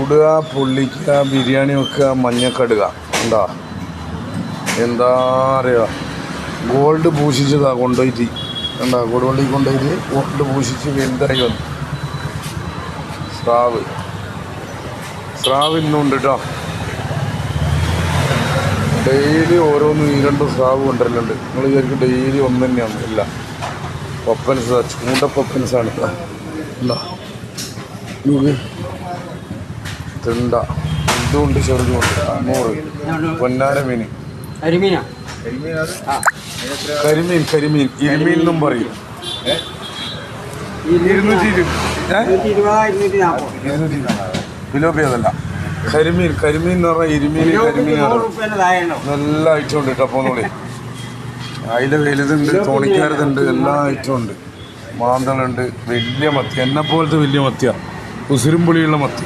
ചുടുക, പൊള്ളിക്കുക, ബിരിയാണി വെക്കുക, മഞ്ഞക്കടുക എന്താ എന്താ അറിയുക. ഗോൾഡ് പൂശിച്ചതാ കൊണ്ടുപോയിട്ട് എന്താ കൊടുവള്ളി കൊണ്ടുപോയിട്ട് ഗോൾഡ് പൂശിച്ച് വലുതായി വന്നു. സ്രാവ് ഇന്നുണ്ട് കേട്ടോ. ഡെയിലി ഓരോന്ന് ഈ രണ്ടും സ്രാവ് കൊണ്ടുവരലുണ്ട്. നിങ്ങൾ വിചാരിക്കും ഡെയിലി ഒന്ന് തന്നെയാണ്. ഇല്ല, പപ്പൻസ് ചൂണ്ട പപ്പൻസാണ് എന്താ തിണ്ട. ഇതുകൊണ്ട് ചെറുതുകൊണ്ട് 100. പൊന്നാര മീൻ, കരിമീൻ ഇരുമീൻ എന്നും പറയും. 220 കിലോപ്പിയതല്ല. കരിമീൻ എന്ന് പറഞ്ഞാൽ ഇരുമീൻ. നല്ല ഐറ്റം ഉണ്ട് കേട്ടോ. പോന്നോളി, അതിൽ വലുതുണ്ട്, തോണിക്കാരതുണ്ട്, എല്ലാ ഐറ്റം ഉണ്ട്. മാന്തളുണ്ട്, വലിയ മത്തി, എന്നെ പോലത്തെ വലിയ മത്തിയാണ്, ഉസുരും പുളിയുള്ള മത്തി.